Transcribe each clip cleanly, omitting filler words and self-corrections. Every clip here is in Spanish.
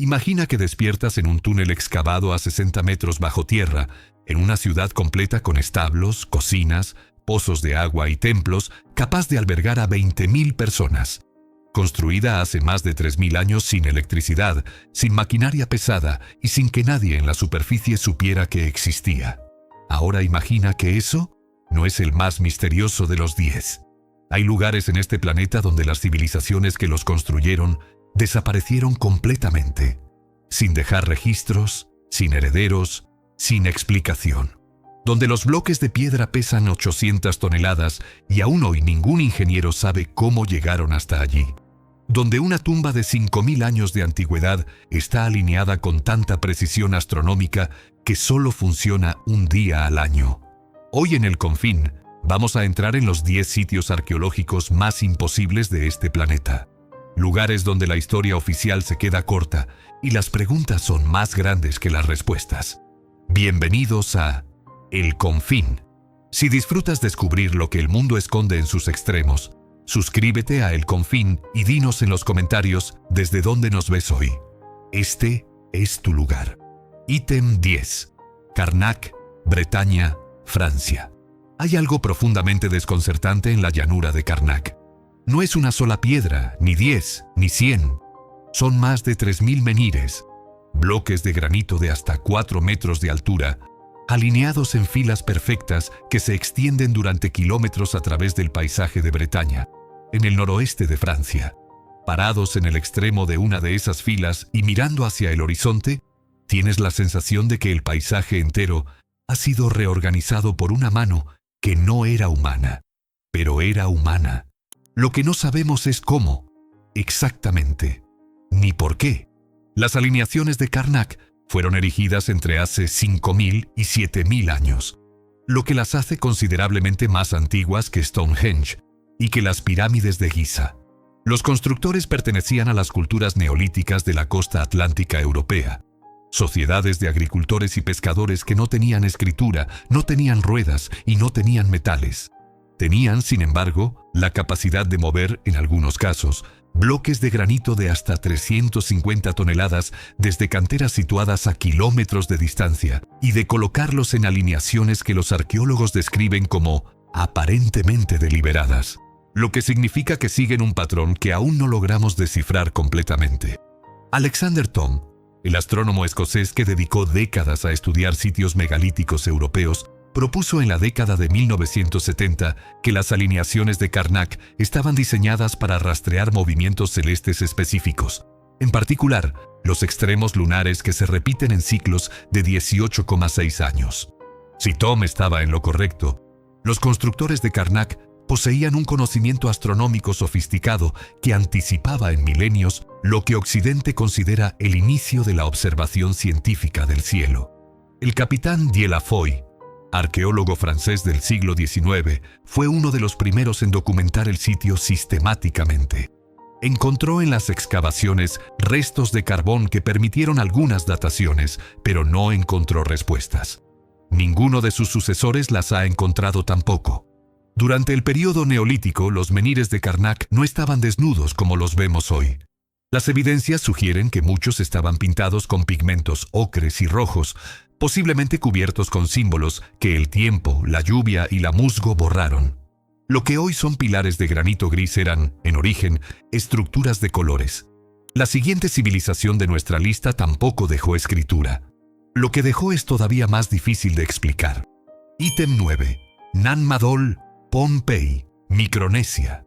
Imagina que despiertas en un túnel excavado a 60 metros bajo tierra, en una ciudad completa con establos, cocinas, pozos de agua y templos, capaz de albergar a 20.000 personas. Construida hace más de 3.000 años sin electricidad, sin maquinaria pesada y sin que nadie en la superficie supiera que existía. Ahora imagina que eso no es el más misterioso de los 10. Hay lugares en este planeta donde las civilizaciones que los construyeron desaparecieron completamente, sin dejar registros, sin herederos, sin explicación. Donde los bloques de piedra pesan 800 toneladas y aún hoy ningún ingeniero sabe cómo llegaron hasta allí. Donde una tumba de 5.000 años de antigüedad está alineada con tanta precisión astronómica que solo funciona un día al año. Hoy en El Confín vamos a entrar en los 10 sitios arqueológicos más imposibles de este planeta. Lugares donde la historia oficial se queda corta y las preguntas son más grandes que las respuestas. Bienvenidos a El Confín. Si disfrutas descubrir lo que el mundo esconde en sus extremos, suscríbete a El Confín y dinos en los comentarios desde dónde nos ves hoy. Este es tu lugar. Ítem 10. Karnak, Bretaña, Francia. Hay algo profundamente desconcertante en la llanura de Karnak. No es una sola piedra, ni 10, ni 100. Son más de 3.000 menhires, bloques de granito de hasta 4 metros de altura, alineados en filas perfectas que se extienden durante kilómetros a través del paisaje de Bretaña, en el noroeste de Francia. Parados en el extremo de una de esas filas y mirando hacia el horizonte, tienes la sensación de que el paisaje entero ha sido reorganizado por una mano que no era humana, pero era humana. Lo que no sabemos es cómo, exactamente, ni por qué. Las alineaciones de Karnak fueron erigidas entre hace 5.000 y 7.000 años, lo que las hace considerablemente más antiguas que Stonehenge y que las pirámides de Giza. Los constructores pertenecían a las culturas neolíticas de la costa atlántica europea, sociedades de agricultores y pescadores que no tenían escritura, no tenían ruedas y no tenían metales. Tenían, sin embargo, la capacidad de mover, en algunos casos, bloques de granito de hasta 350 toneladas desde canteras situadas a kilómetros de distancia y de colocarlos en alineaciones que los arqueólogos describen como aparentemente deliberadas, lo que significa que siguen un patrón que aún no logramos descifrar completamente. Alexander Thom, el astrónomo escocés que dedicó décadas a estudiar sitios megalíticos europeos, propuso en la década de 1970 que las alineaciones de Karnak estaban diseñadas para rastrear movimientos celestes específicos, en particular los extremos lunares que se repiten en ciclos de 18,6 años. Si Thom estaba en lo correcto, los constructores de Karnak poseían un conocimiento astronómico sofisticado que anticipaba en milenios lo que Occidente considera el inicio de la observación científica del cielo. El capitán Dieulafoy, arqueólogo francés del siglo XIX, fue uno de los primeros en documentar el sitio sistemáticamente. Encontró en las excavaciones restos de carbón que permitieron algunas dataciones, pero no encontró respuestas. Ninguno de sus sucesores las ha encontrado tampoco. Durante el período neolítico, los menhires de Karnak no estaban desnudos como los vemos hoy. Las evidencias sugieren que muchos estaban pintados con pigmentos ocres y rojos, posiblemente cubiertos con símbolos que el tiempo, la lluvia y la musgo borraron. Lo que hoy son pilares de granito gris eran, en origen, estructuras de colores. La siguiente civilización de nuestra lista tampoco dejó escritura. Lo que dejó es todavía más difícil de explicar. Ítem 9. Nan Madol, Pohnpei, Micronesia.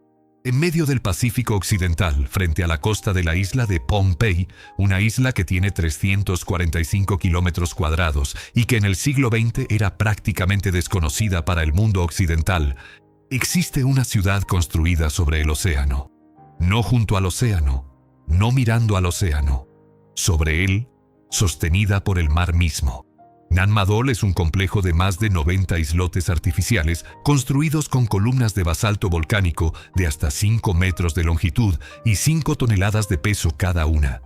En medio del Pacífico Occidental, frente a la costa de la isla de Pohnpei, una isla que tiene 345 kilómetros cuadrados y que en el siglo XX era prácticamente desconocida para el mundo occidental, existe una ciudad construida sobre el océano. No junto al océano, no mirando al océano. Sobre él, sostenida por el mar mismo. Nan Madol es un complejo de más de 90 islotes artificiales construidos con columnas de basalto volcánico de hasta 5 metros de longitud y 5 toneladas de peso cada una.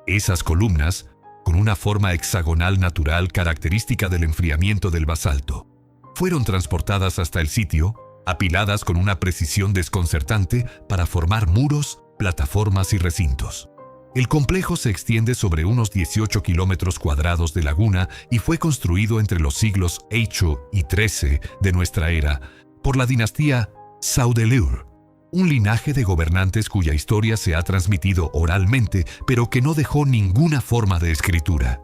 Esas columnas, con una forma hexagonal natural característica del enfriamiento del basalto, fueron transportadas hasta el sitio, apiladas con una precisión desconcertante para formar muros, plataformas y recintos. El complejo se extiende sobre unos 18 kilómetros cuadrados de laguna y fue construido entre los siglos VIII y XIII de nuestra era por la dinastía Saudeleur, un linaje de gobernantes cuya historia se ha transmitido oralmente, pero que no dejó ninguna forma de escritura.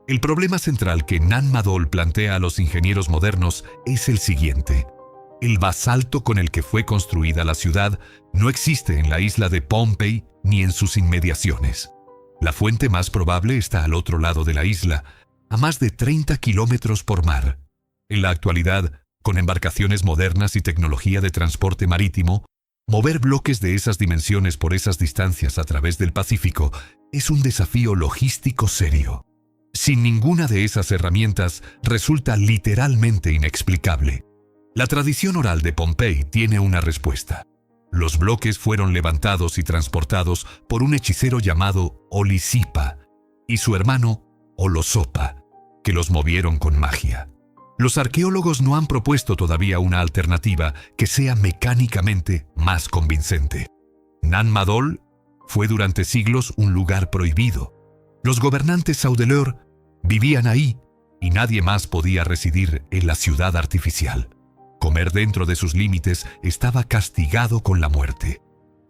El problema central que Nan Madol plantea a los ingenieros modernos es el siguiente. El basalto con el que fue construida la ciudad no existe en la isla de Pohnpei ni en sus inmediaciones. La fuente más probable está al otro lado de la isla, a más de 30 kilómetros por mar. En la actualidad, con embarcaciones modernas y tecnología de transporte marítimo, mover bloques de esas dimensiones por esas distancias a través del Pacífico es un desafío logístico serio. Sin ninguna de esas herramientas resulta literalmente inexplicable. La tradición oral de Pohnpei tiene una respuesta. Los bloques fueron levantados y transportados por un hechicero llamado Olisipa y su hermano Olosopa, que los movieron con magia. Los arqueólogos no han propuesto todavía una alternativa que sea mecánicamente más convincente. Nan Madol fue durante siglos un lugar prohibido. Los gobernantes Saudeleur vivían ahí y nadie más podía residir en la ciudad artificial. Comer dentro de sus límites estaba castigado con la muerte.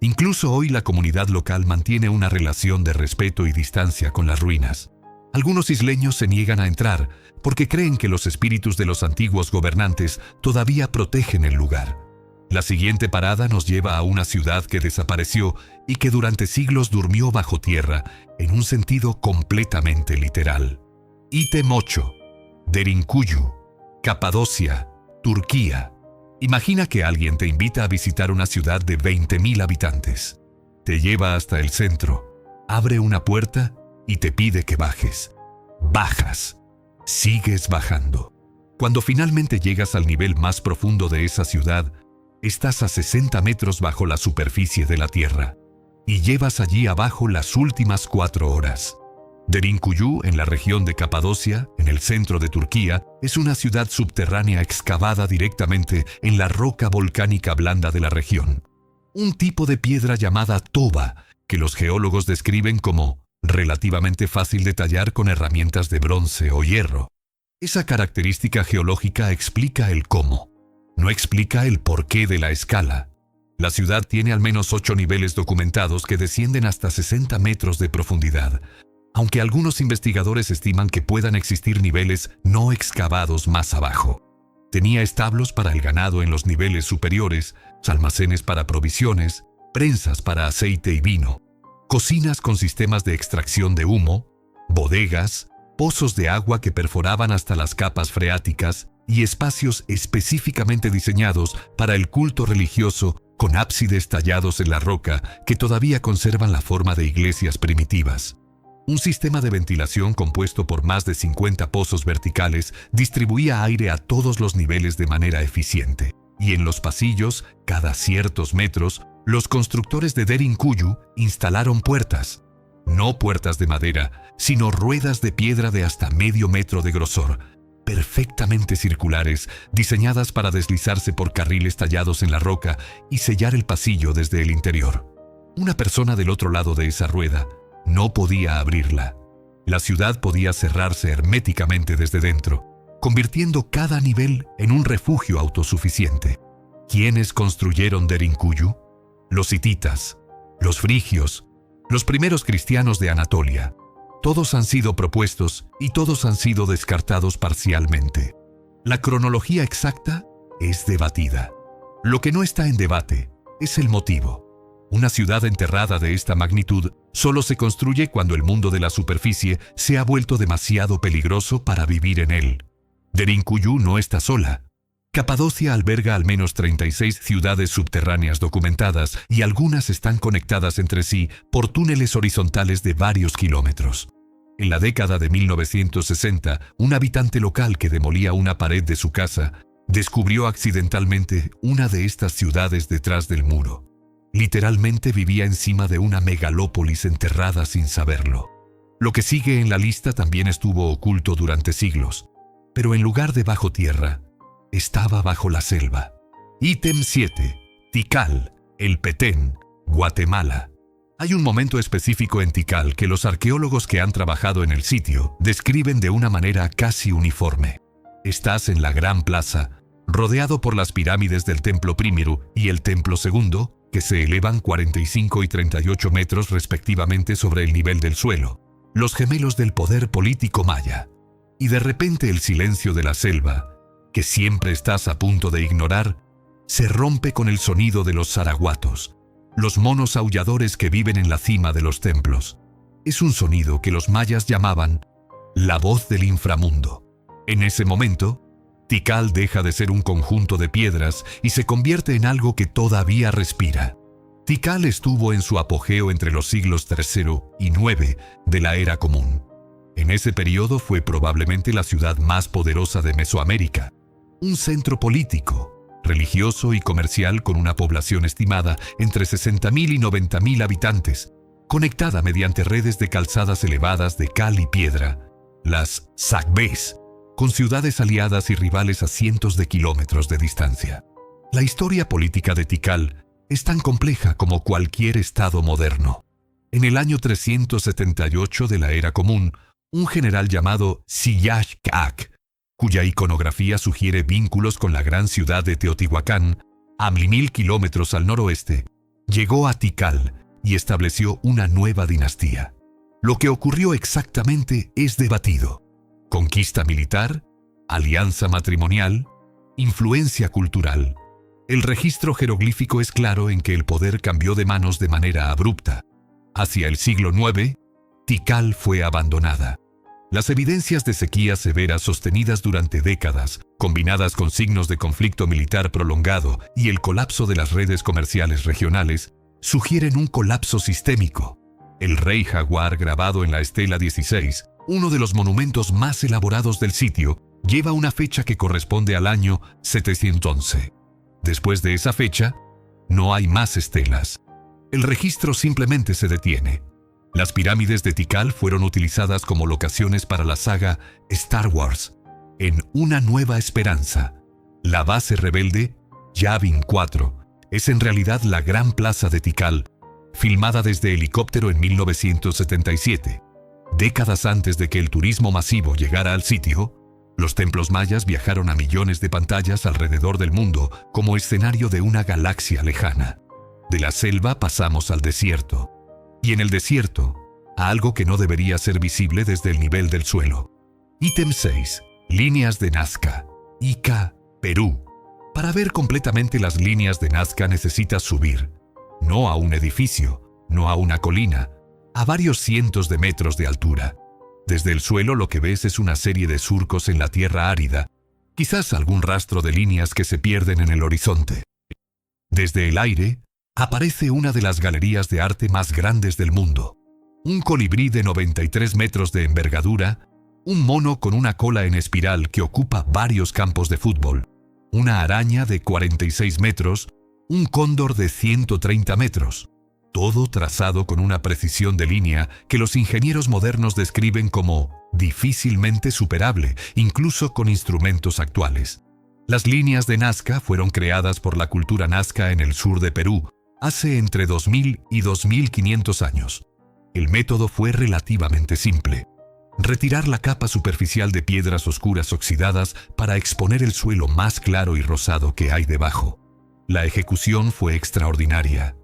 Incluso hoy la comunidad local mantiene una relación de respeto y distancia con las ruinas. Algunos isleños se niegan a entrar porque creen que los espíritus de los antiguos gobernantes todavía protegen el lugar. La siguiente parada nos lleva a una ciudad que desapareció y que durante siglos durmió bajo tierra en un sentido completamente literal. Itemocho, Derinkuyu, Capadocia, Turquía. Imagina que alguien te invita a visitar una ciudad de 20.000 habitantes. Te lleva hasta el centro, abre una puerta y te pide que bajes. Bajas. Sigues bajando. Cuando finalmente llegas al nivel más profundo de esa ciudad, estás a 60 metros bajo la superficie de la tierra y llevas allí abajo las últimas 4 horas. Derinkuyu, en la región de Capadocia, en el centro de Turquía, es una ciudad subterránea excavada directamente en la roca volcánica blanda de la región. Un tipo de piedra llamada toba, que los geólogos describen como relativamente fácil de tallar con herramientas de bronce o hierro. Esa característica geológica explica el cómo, no explica el porqué de la escala. La ciudad tiene al menos 8 niveles documentados que descienden hasta 60 metros de profundidad, aunque algunos investigadores estiman que puedan existir niveles no excavados más abajo. Tenía establos para el ganado en los niveles superiores, almacenes para provisiones, prensas para aceite y vino, cocinas con sistemas de extracción de humo, bodegas, pozos de agua que perforaban hasta las capas freáticas y espacios específicamente diseñados para el culto religioso con ábsides tallados en la roca que todavía conservan la forma de iglesias primitivas. Un sistema de ventilación compuesto por más de 50 pozos verticales distribuía aire a todos los niveles de manera eficiente. Y en los pasillos, cada ciertos metros, los constructores de Derinkuyu instalaron puertas. No puertas de madera, sino ruedas de piedra de hasta medio metro de grosor, perfectamente circulares, diseñadas para deslizarse por carriles tallados en la roca y sellar el pasillo desde el interior. Una persona del otro lado de esa rueda no podía abrirla. La ciudad podía cerrarse herméticamente desde dentro, convirtiendo cada nivel en un refugio autosuficiente. ¿Quiénes construyeron Derinkuyu? Los hititas, los frigios, los primeros cristianos de Anatolia. Todos han sido propuestos y todos han sido descartados parcialmente. La cronología exacta es debatida. Lo que no está en debate es el motivo. Una ciudad enterrada de esta magnitud solo se construye cuando el mundo de la superficie se ha vuelto demasiado peligroso para vivir en él. Derinkuyu no está sola. Capadocia alberga al menos 36 ciudades subterráneas documentadas y algunas están conectadas entre sí por túneles horizontales de varios kilómetros. En la década de 1960, un habitante local que demolía una pared de su casa descubrió accidentalmente una de estas ciudades detrás del muro. Literalmente vivía encima de una megalópolis enterrada sin saberlo. Lo que sigue en la lista también estuvo oculto durante siglos, pero en lugar de bajo tierra, estaba bajo la selva. Ítem 7. Tikal, El Petén, Guatemala. Hay un momento específico en Tikal que los arqueólogos que han trabajado en el sitio describen de una manera casi uniforme. Estás en la gran plaza, rodeado por las pirámides del templo primero y el templo segundo, que se elevan 45 y 38 metros respectivamente sobre el nivel del suelo, los gemelos del poder político maya. Y de repente el silencio de la selva, que siempre estás a punto de ignorar, se rompe con el sonido de los zaraguatos, los monos aulladores que viven en la cima de los templos. Es un sonido que los mayas llamaban la voz del inframundo. En ese momento, Tikal deja de ser un conjunto de piedras y se convierte en algo que todavía respira. Tikal estuvo en su apogeo entre los siglos III y IX de la Era Común. En ese periodo fue probablemente la ciudad más poderosa de Mesoamérica, un centro político, religioso y comercial con una población estimada entre 60.000 y 90.000 habitantes, conectada mediante redes de calzadas elevadas de cal y piedra, las Sagbés, con ciudades aliadas y rivales a cientos de kilómetros de distancia. La historia política de Tikal es tan compleja como cualquier estado moderno. En el año 378 de la Era Común, un general llamado Siyash-Kak, cuya iconografía sugiere vínculos con la gran ciudad de Teotihuacán, a 1.000 kilómetros al noroeste, llegó a Tikal y estableció una nueva dinastía. Lo que ocurrió exactamente es debatido. Conquista militar, alianza matrimonial, influencia cultural. El registro jeroglífico es claro en que el poder cambió de manos de manera abrupta. Hacia el siglo IX, Tikal fue abandonada. Las evidencias de sequías severas sostenidas durante décadas, combinadas con signos de conflicto militar prolongado y el colapso de las redes comerciales regionales, sugieren un colapso sistémico. El rey jaguar grabado en la estela 16, uno de los monumentos más elaborados del sitio, lleva una fecha que corresponde al año 711. Después de esa fecha, no hay más estelas. El registro simplemente se detiene. Las pirámides de Tikal fueron utilizadas como locaciones para la saga Star Wars, en Una Nueva Esperanza. La base rebelde, Yavin 4, es en realidad la gran plaza de Tikal, filmada desde helicóptero en 1977. Décadas antes de que el turismo masivo llegara al sitio, los templos mayas viajaron a millones de pantallas alrededor del mundo como escenario de una galaxia lejana. De la selva pasamos al desierto. Y en el desierto, a algo que no debería ser visible desde el nivel del suelo. Ítem 6. Líneas de Nazca. Ica, Perú. Para ver completamente las líneas de Nazca necesitas subir, no a un edificio, no a una colina, a varios cientos de metros de altura. Desde el suelo lo que ves es una serie de surcos en la tierra árida, quizás algún rastro de líneas que se pierden en el horizonte. Desde el aire, aparece una de las galerías de arte más grandes del mundo. Un colibrí de 93 metros de envergadura, un mono con una cola en espiral que ocupa varios campos de fútbol, una araña de 46 metros, un cóndor de 130 metros, todo trazado con una precisión de línea que los ingenieros modernos describen como difícilmente superable, incluso con instrumentos actuales. Las líneas de Nazca fueron creadas por la cultura nazca en el sur de Perú, hace entre 2000 y 2500 años. El método fue relativamente simple. Retirar la capa superficial de piedras oscuras oxidadas para exponer el suelo más claro y rosado que hay debajo. La ejecución fue extraordinaria.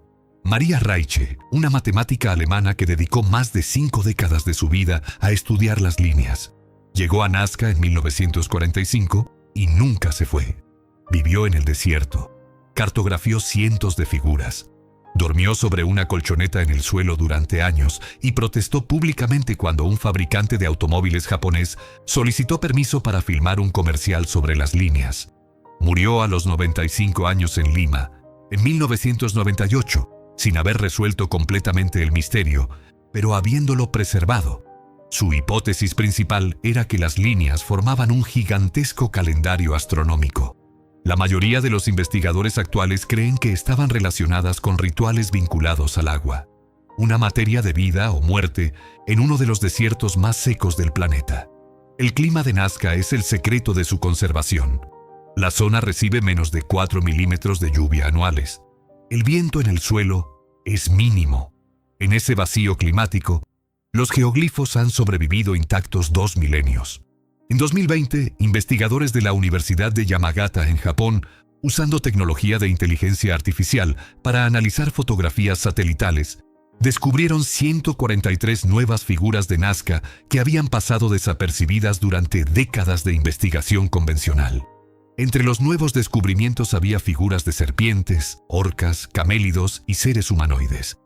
Maria Reiche, una matemática alemana que dedicó más de 5 décadas de su vida a estudiar las líneas, llegó a Nazca en 1945 y nunca se fue. Vivió en el desierto. Cartografió cientos de figuras. Dormió sobre una colchoneta en el suelo durante años y protestó públicamente cuando un fabricante de automóviles japonés solicitó permiso para filmar un comercial sobre las líneas. Murió a los 95 años en Lima, en 1998, sin haber resuelto completamente el misterio, pero habiéndolo preservado. Su hipótesis principal era que las líneas formaban un gigantesco calendario astronómico. La mayoría de los investigadores actuales creen que estaban relacionadas con rituales vinculados al agua, una materia de vida o muerte en uno de los desiertos más secos del planeta. El clima de Nazca es el secreto de su conservación. La zona recibe menos de 4 milímetros de lluvia anuales. El viento en el suelo es mínimo. En ese vacío climático, los geoglifos han sobrevivido intactos 2 milenios. En 2020, investigadores de la Universidad de Yamagata, en Japón, usando tecnología de inteligencia artificial para analizar fotografías satelitales, descubrieron 143 nuevas figuras de Nazca que habían pasado desapercibidas durante décadas de investigación convencional. Entre los nuevos descubrimientos había figuras de serpientes, orcas, camélidos y seres humanoides.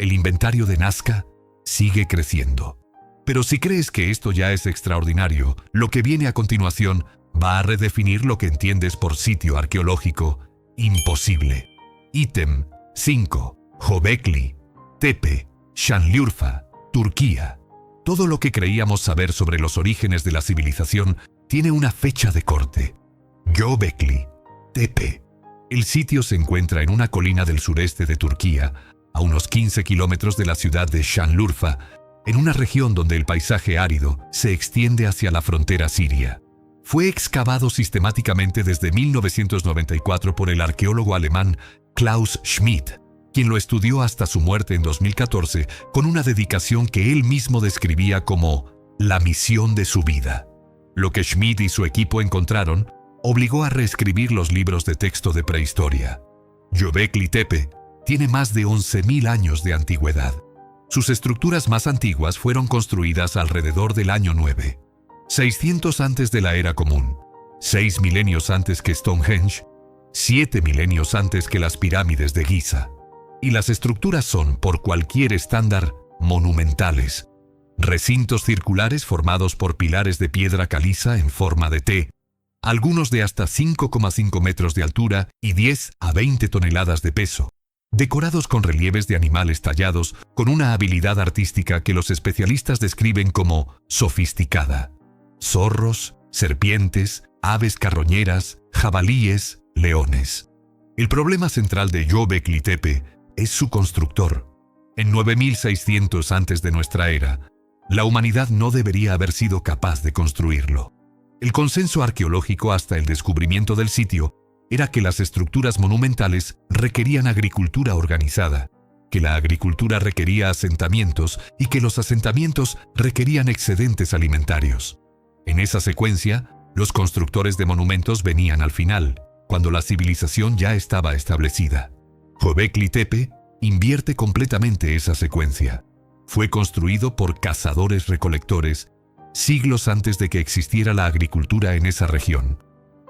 El inventario de Nazca sigue creciendo. Pero si crees que esto ya es extraordinario, lo que viene a continuación va a redefinir lo que entiendes por sitio arqueológico imposible. Ítem 5. Göbekli Tepe, Şanlıurfa, Turquía. Todo lo que creíamos saber sobre los orígenes de la civilización tiene una fecha de corte. Göbekli Tepe. El sitio se encuentra en una colina del sureste de Turquía, a unos 15 kilómetros de la ciudad de Şanlıurfa, en una región donde el paisaje árido se extiende hacia la frontera siria. Fue excavado sistemáticamente desde 1994 por el arqueólogo alemán Klaus Schmidt, quien lo estudió hasta su muerte en 2014 con una dedicación que él mismo describía como la misión de su vida. Lo que Schmidt y su equipo encontraron obligó a reescribir los libros de texto de prehistoria. Göbekli Tepe tiene más de 11.000 años de antigüedad. Sus estructuras más antiguas fueron construidas alrededor del año 9, 600 antes de la Era Común, 6 milenios antes que Stonehenge, 7 milenios antes que las pirámides de Giza. Y las estructuras son, por cualquier estándar, monumentales. Recintos circulares formados por pilares de piedra caliza en forma de T, algunos de hasta 5,5 metros de altura y 10 a 20 toneladas de peso, decorados con relieves de animales tallados con una habilidad artística que los especialistas describen como sofisticada. Zorros, serpientes, aves carroñeras, jabalíes, leones. El problema central de Göbekli Tepe es su constructor. En 9600 antes de nuestra era, la humanidad no debería haber sido capaz de construirlo. El consenso arqueológico hasta el descubrimiento del sitio era que las estructuras monumentales requerían agricultura organizada, que la agricultura requería asentamientos y que los asentamientos requerían excedentes alimentarios. En esa secuencia, los constructores de monumentos venían al final, cuando la civilización ya estaba establecida. Göbekli Tepe invierte completamente esa secuencia. Fue construido por cazadores-recolectores siglos antes de que existiera la agricultura en esa región.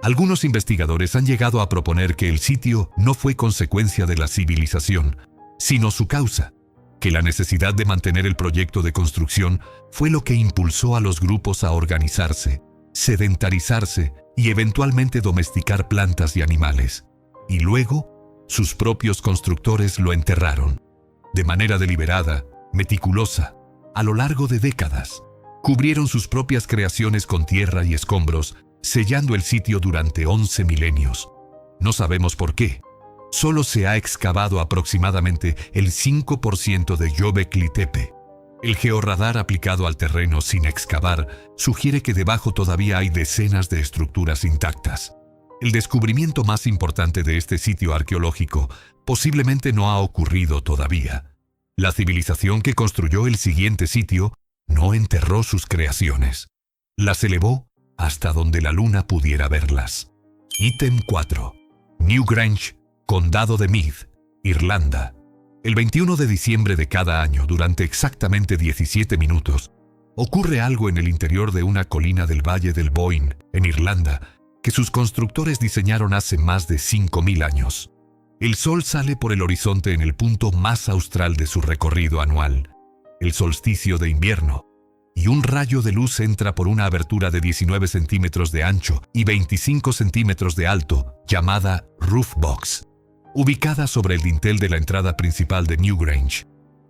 Algunos investigadores han llegado a proponer que el sitio no fue consecuencia de la civilización, sino su causa, que la necesidad de mantener el proyecto de construcción fue lo que impulsó a los grupos a organizarse, sedentarizarse y eventualmente domesticar plantas y animales. Y luego, sus propios constructores lo enterraron, de manera deliberada, meticulosa, a lo largo de décadas. Cubrieron sus propias creaciones con tierra y escombros, sellando el sitio durante 11 milenios. No sabemos por qué. Solo se ha excavado aproximadamente el 5% de Göbekli Tepe. El georradar aplicado al terreno sin excavar sugiere que debajo todavía hay decenas de estructuras intactas. El descubrimiento más importante de este sitio arqueológico posiblemente no ha ocurrido todavía. La civilización que construyó el siguiente sitio no enterró sus creaciones. Las elevó hasta donde la luna pudiera verlas. Ítem 4. Newgrange, Condado de Meath, Irlanda. El 21 de diciembre de cada año, durante exactamente 17 minutos, ocurre algo en el interior de una colina del Valle del Boyne, en Irlanda, que sus constructores diseñaron hace más de 5.000 años. El sol sale por el horizonte en el punto más austral de su recorrido anual, el solsticio de invierno, y un rayo de luz entra por una abertura de 19 centímetros de ancho y 25 centímetros de alto, llamada Roof Box, ubicada sobre el dintel de la entrada principal de Newgrange.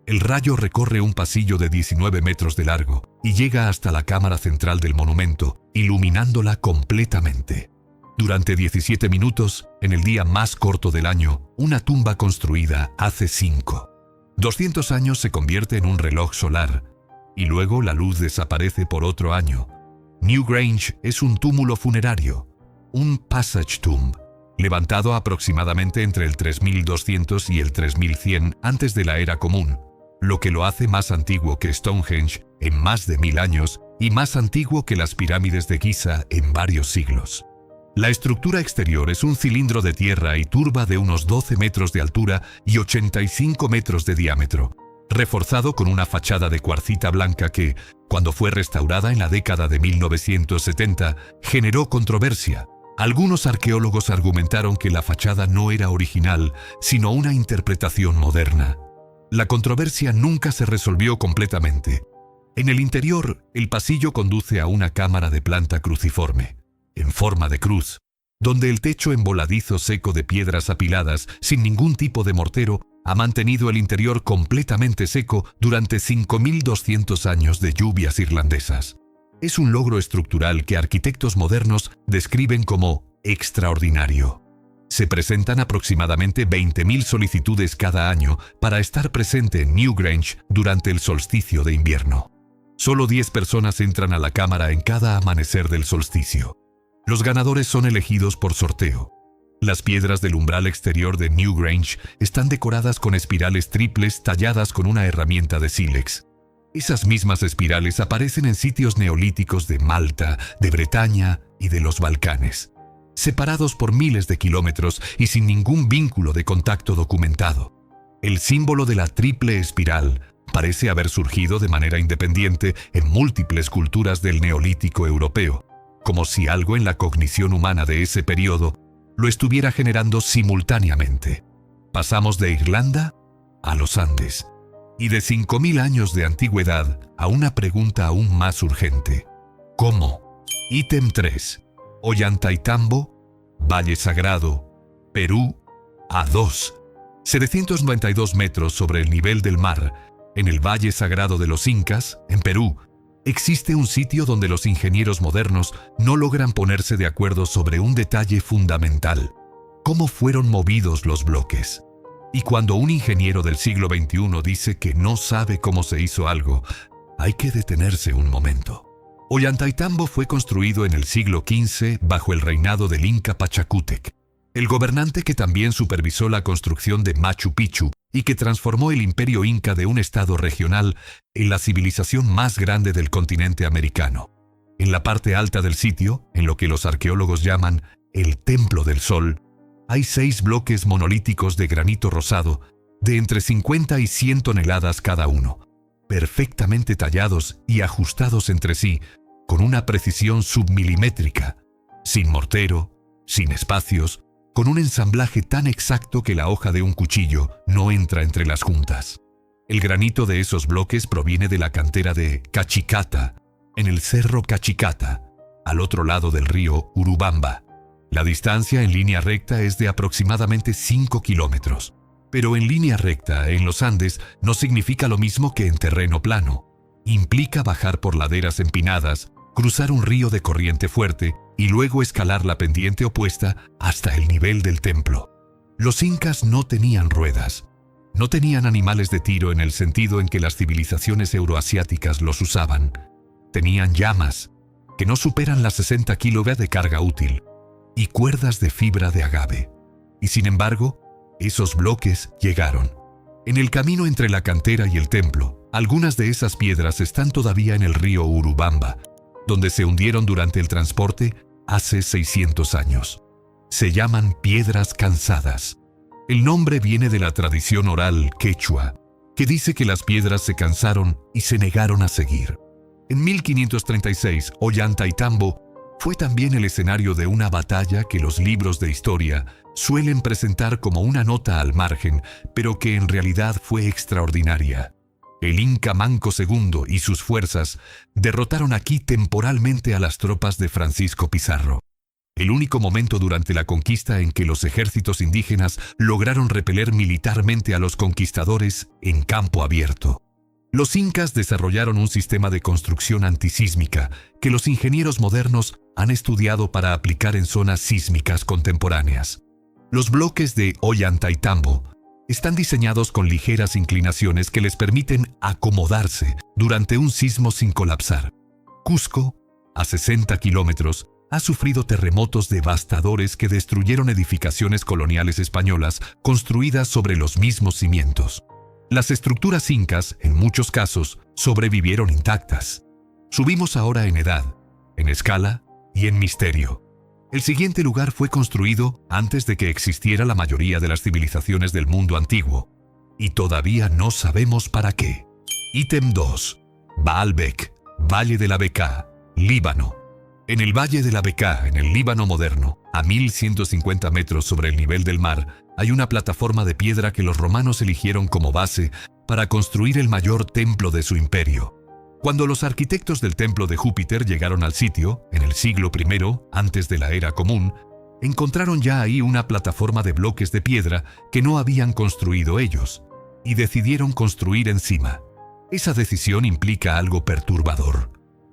El rayo recorre un pasillo de 19 metros de largo y llega hasta la cámara central del monumento, iluminándola completamente. Durante 17 minutos, en el día más corto del año, una tumba construida hace 200 años se convierte en un reloj solar, y luego la luz desaparece por otro año. Newgrange es un túmulo funerario, un passage tomb, levantado aproximadamente entre el 3200 y el 3100 antes de la Era Común. lo que lo hace más antiguo que Stonehenge en más de 1000 años y más antiguo que las pirámides de Giza en varios siglos. La estructura exterior es un cilindro de tierra y turba de unos 12 metros de altura y 85 metros de diámetro, reforzado con una fachada de cuarcita blanca que, cuando fue restaurada en la década de 1970, generó controversia. Algunos arqueólogos argumentaron que la fachada no era original, sino una interpretación moderna. La controversia nunca se resolvió completamente. En el interior, el pasillo conduce a una cámara de planta cruciforme, en forma de cruz, donde el techo en voladizo seco de piedras apiladas, sin ningún tipo de mortero, ha mantenido el interior completamente seco durante 5200 años de lluvias irlandesas. Es un logro estructural que arquitectos modernos describen como extraordinario. Se presentan aproximadamente 20.000 solicitudes cada año para estar presente en Newgrange durante el solsticio de invierno. Solo 10 personas entran a la cámara en cada amanecer del solsticio. Los ganadores son elegidos por sorteo. Las piedras del umbral exterior de Newgrange están decoradas con espirales triples talladas con una herramienta de sílex. Esas mismas espirales aparecen en sitios neolíticos de Malta, de Bretaña y de los Balcanes, separados por miles de kilómetros y sin ningún vínculo de contacto documentado. El símbolo de la triple espiral parece haber surgido de manera independiente en múltiples culturas del neolítico europeo, como si algo en la cognición humana de ese periodo lo estuviera generando simultáneamente. Pasamos de Irlanda a los Andes, y de 5000 años de antigüedad a una pregunta aún más urgente. ¿Cómo? Ítem 3. Ollantaytambo, Valle Sagrado, Perú, a 792 metros sobre el nivel del mar, en el Valle Sagrado de los Incas, en Perú, existe un sitio donde los ingenieros modernos no logran ponerse de acuerdo sobre un detalle fundamental: cómo fueron movidos los bloques. Y cuando un ingeniero del siglo XXI dice que no sabe cómo se hizo algo, hay que detenerse un momento. Ollantaytambo fue construido en el siglo XV bajo el reinado del Inca Pachacútec, el gobernante que también supervisó la construcción de Machu Picchu y que transformó el imperio inca de un estado regional en la civilización más grande del continente americano. En la parte alta del sitio, en lo que los arqueólogos llaman el Templo del Sol, hay 6 bloques monolíticos de granito rosado de entre 50 y 100 toneladas cada uno, perfectamente tallados y ajustados entre sí con una precisión submilimétrica, sin mortero, sin espacios, con un ensamblaje tan exacto que la hoja de un cuchillo no entra entre las juntas. El granito de esos bloques proviene de la cantera de Cachicata, en el cerro Cachicata, al otro lado del río Urubamba. La distancia en línea recta es de aproximadamente 5 kilómetros, pero en línea recta en los Andes no significa lo mismo que en terreno plano. Implica bajar por laderas empinadas, cruzar un río de corriente fuerte y luego escalar la pendiente opuesta hasta el nivel del templo. Los incas no tenían ruedas. No tenían animales de tiro en el sentido en que las civilizaciones euroasiáticas los usaban. Tenían llamas, que no superan las 60 kg de carga útil, y cuerdas de fibra de agave. Y sin embargo, esos bloques llegaron. En el camino entre la cantera y el templo, algunas de esas piedras están todavía en el río Urubamba, donde se hundieron durante el transporte hace 600 años. Se llaman piedras cansadas. El nombre viene de la tradición oral quechua, que dice que las piedras se cansaron y se negaron a seguir. En 1536, Ollantaytambo fue también el escenario de una batalla que los libros de historia suelen presentar como una nota al margen, pero que en realidad fue extraordinaria. El Inca Manco II y sus fuerzas derrotaron aquí temporalmente a las tropas de Francisco Pizarro. El único momento durante la conquista en que los ejércitos indígenas lograron repeler militarmente a los conquistadores en campo abierto. Los incas desarrollaron un sistema de construcción antisísmica que los ingenieros modernos han estudiado para aplicar en zonas sísmicas contemporáneas. Los bloques de Ollantaytambo están diseñados con ligeras inclinaciones que les permiten acomodarse durante un sismo sin colapsar. Cusco, a 60 kilómetros, ha sufrido terremotos devastadores que destruyeron edificaciones coloniales españolas construidas sobre los mismos cimientos. Las estructuras incas, en muchos casos, sobrevivieron intactas. Subimos ahora en edad, en escala y en misterio. El siguiente lugar fue construido antes de que existiera la mayoría de las civilizaciones del mundo antiguo, y todavía no sabemos para qué. Ítem 2. Baalbek, Valle de la Bekaa, Líbano. En el Valle de la Bekaa, en el Líbano moderno, a 1150 metros sobre el nivel del mar, hay una plataforma de piedra que los romanos eligieron como base para construir el mayor templo de su imperio. Cuando los arquitectos del templo de Júpiter llegaron al sitio, en el siglo I, antes de la era común, encontraron ya ahí una plataforma de bloques de piedra que no habían construido ellos, y decidieron construir encima. Esa decisión implica algo perturbador.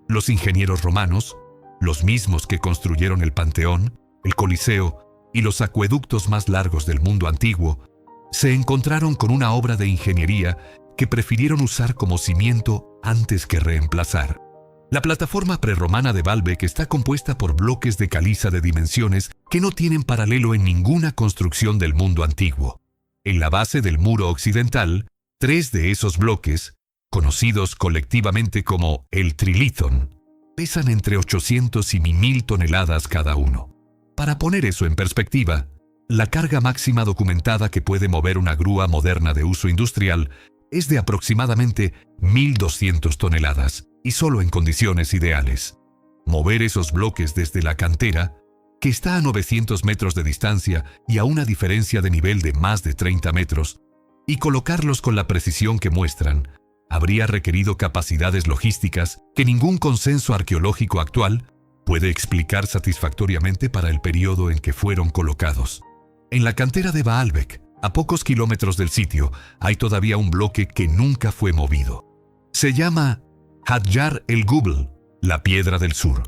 Los ingenieros romanos, los mismos que construyeron el Panteón, el Coliseo y los acueductos más largos del mundo antiguo, se encontraron con una obra de ingeniería que prefirieron usar como cimiento antes que reemplazar. La plataforma prerromana de Baalbek está compuesta por bloques de caliza de dimensiones que no tienen paralelo en ninguna construcción del mundo antiguo. En la base del muro occidental, 3 de esos bloques, conocidos colectivamente como el Trilithon, pesan entre 800 y 1000 toneladas cada uno. Para poner eso en perspectiva, la carga máxima documentada que puede mover una grúa moderna de uso industrial es de aproximadamente 1200 toneladas, y solo en condiciones ideales. Mover esos bloques desde la cantera, que está a 900 metros de distancia y a una diferencia de nivel de más de 30 metros, y colocarlos con la precisión que muestran, habría requerido capacidades logísticas que ningún consenso arqueológico actual puede explicar satisfactoriamente para el periodo en que fueron colocados. En la cantera de Baalbek, a pocos kilómetros del sitio, hay todavía un bloque que nunca fue movido. Se llama Hadjar el-Gubl, la piedra del sur,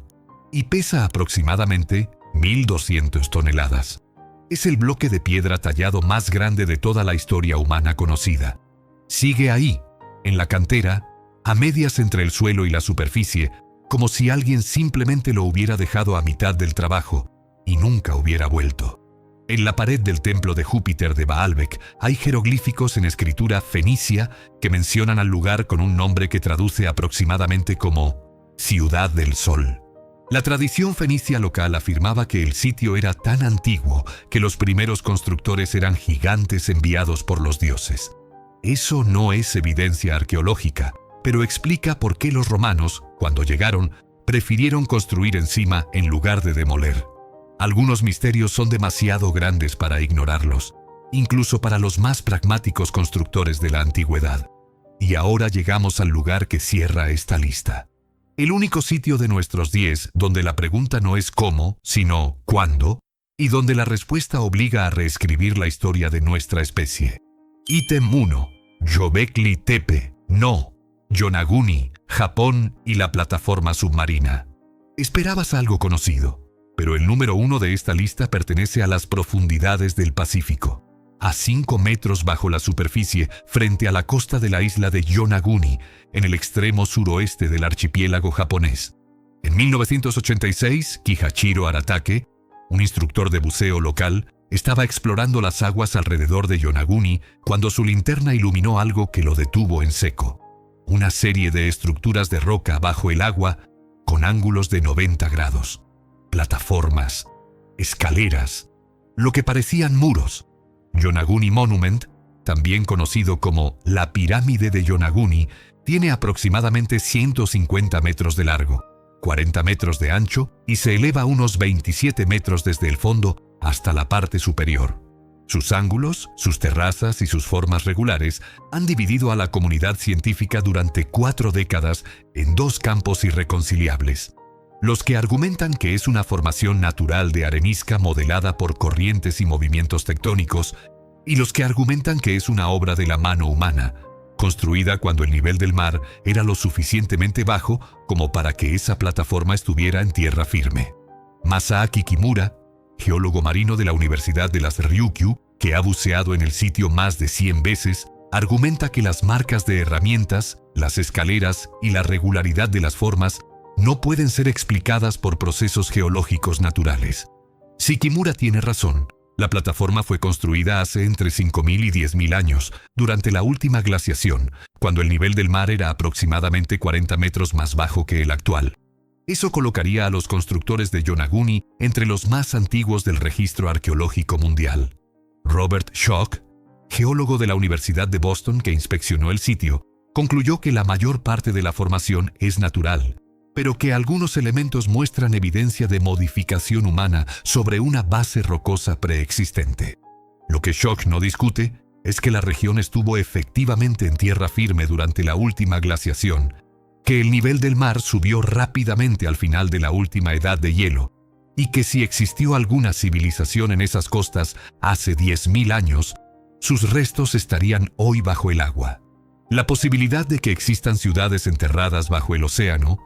y pesa aproximadamente 1200 toneladas. Es el bloque de piedra tallado más grande de toda la historia humana conocida. Sigue ahí, en la cantera, a medias entre el suelo y la superficie, como si alguien simplemente lo hubiera dejado a mitad del trabajo y nunca hubiera vuelto. En la pared del templo de Júpiter de Baalbek hay jeroglíficos en escritura fenicia que mencionan al lugar con un nombre que traduce aproximadamente como Ciudad del Sol. La tradición fenicia local afirmaba que el sitio era tan antiguo que los primeros constructores eran gigantes enviados por los dioses. Eso no es evidencia arqueológica, pero explica por qué los romanos, cuando llegaron, prefirieron construir encima en lugar de demoler. Algunos misterios son demasiado grandes para ignorarlos, incluso para los más pragmáticos constructores de la antigüedad. Y ahora llegamos al lugar que cierra esta lista. El único sitio de nuestros 10 donde la pregunta no es cómo, sino cuándo, y donde la respuesta obliga a reescribir la historia de nuestra especie. Ítem 1. Göbekli Tepe, no, Yonaguni, Japón y la plataforma submarina. Esperabas algo conocido, pero el número 1 de esta lista pertenece a las profundidades del Pacífico, a 5 metros bajo la superficie frente a la costa de la isla de Yonaguni, en el extremo suroeste del archipiélago japonés. En 1986, Kihachiro Aratake, un instructor de buceo local, estaba explorando las aguas alrededor de Yonaguni cuando su linterna iluminó algo que lo detuvo en seco. Una serie de estructuras de roca bajo el agua con ángulos de 90 grados. Plataformas, escaleras, lo que parecían muros. Yonaguni Monument, también conocido como la Pirámide de Yonaguni, tiene aproximadamente 150 metros de largo, 40 metros de ancho y se eleva unos 27 metros desde el fondo hasta la parte superior. Sus ángulos, sus terrazas y sus formas regulares han dividido a la comunidad científica durante 4 décadas en 2 campos irreconciliables. Los que argumentan que es una formación natural de arenisca modelada por corrientes y movimientos tectónicos, y los que argumentan que es una obra de la mano humana, construida cuando el nivel del mar era lo suficientemente bajo como para que esa plataforma estuviera en tierra firme. Masaaki Kimura, geólogo marino de la Universidad de las Ryukyu, que ha buceado en el sitio más de 100 veces, argumenta que las marcas de herramientas, las escaleras y la regularidad de las formas no pueden ser explicadas por procesos geológicos naturales. Si Kimura tiene razón, La plataforma fue construida hace entre 5.000 y 10.000 años, durante la última glaciación, cuando el nivel del mar era aproximadamente 40 metros más bajo que el actual. Eso colocaría a los constructores de Yonaguni entre los más antiguos del registro arqueológico mundial. Robert Schoch, geólogo de la Universidad de Boston que inspeccionó el sitio, concluyó que la mayor parte de la formación es natural, pero que algunos elementos muestran evidencia de modificación humana sobre una base rocosa preexistente. Lo que Schoch no discute es que la región estuvo efectivamente en tierra firme durante la última glaciación, que el nivel del mar subió rápidamente al final de la última edad de hielo, y que si existió alguna civilización en esas costas hace 10.000 años, sus restos estarían hoy bajo el agua. La posibilidad de que existan ciudades enterradas bajo el océano,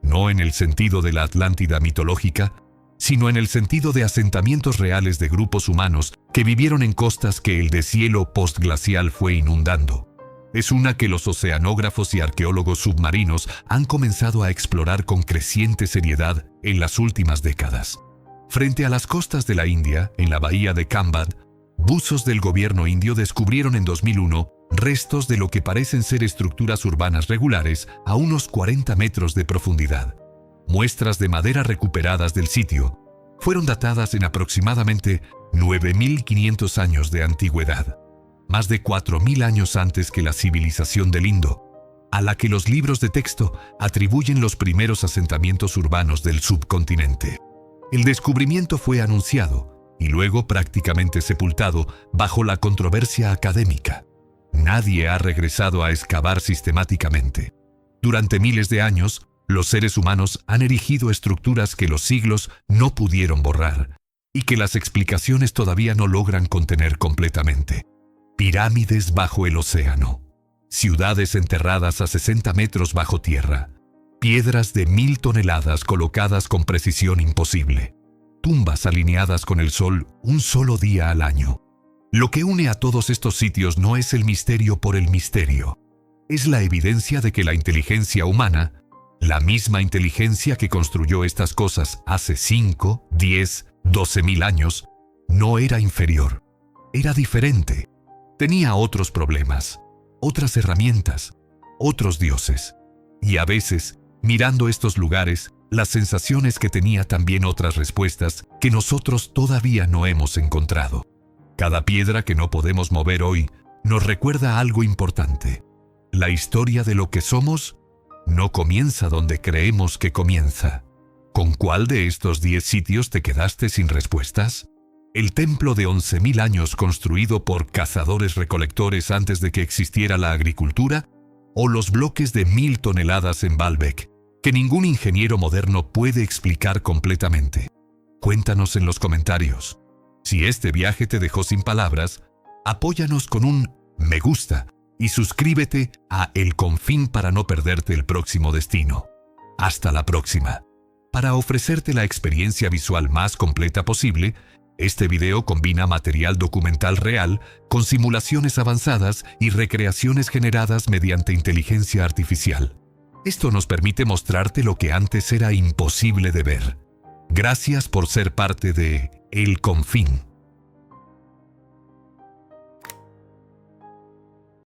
no en el sentido de la Atlántida mitológica, sino en el sentido de asentamientos reales de grupos humanos que vivieron en costas que el deshielo postglacial fue inundando, es una que los oceanógrafos y arqueólogos submarinos han comenzado a explorar con creciente seriedad en las últimas décadas. Frente a las costas de la India, en la bahía de Khambhat, buzos del gobierno indio descubrieron en 2001 restos de lo que parecen ser estructuras urbanas regulares a unos 40 metros de profundidad. Muestras de madera recuperadas del sitio fueron datadas en aproximadamente 9.500 años de antigüedad, más de 4.000 años antes que la civilización del Indo, a la que los libros de texto atribuyen los primeros asentamientos urbanos del subcontinente. El descubrimiento fue anunciado y luego prácticamente sepultado bajo la controversia académica. Nadie ha regresado a excavar sistemáticamente. Durante miles de años, los seres humanos han erigido estructuras que los siglos no pudieron borrar y que las explicaciones todavía no logran contener completamente. Pirámides bajo el océano, ciudades enterradas a 60 metros bajo tierra, piedras de 1.000 toneladas colocadas con precisión imposible, tumbas alineadas con el sol un solo día al año. Lo que une a todos estos sitios no es el misterio por el misterio, es la evidencia de que la inteligencia humana, la misma inteligencia que construyó estas cosas hace 5, 10, 12.000 años, no era inferior, era diferente. Tenía otros problemas, otras herramientas, otros dioses. Y a veces, mirando estos lugares, la sensación es que tenía también otras respuestas que nosotros todavía no hemos encontrado. Cada piedra que no podemos mover hoy nos recuerda algo importante. La historia de lo que somos no comienza donde creemos que comienza. ¿Con cuál de estos 10 sitios te quedaste sin respuestas? ¿El templo de 11.000 años construido por cazadores-recolectores antes de que existiera la agricultura? ¿O los bloques de 1.000 toneladas en Baalbek, que ningún ingeniero moderno puede explicar completamente? Cuéntanos en los comentarios. Si este viaje te dejó sin palabras, apóyanos con un me gusta y suscríbete a El Confín para no perderte el próximo destino. Hasta la próxima. Para ofrecerte la experiencia visual más completa posible, este video combina material documental real con simulaciones avanzadas y recreaciones generadas mediante inteligencia artificial. Esto nos permite mostrarte lo que antes era imposible de ver. Gracias por ser parte de El Confín.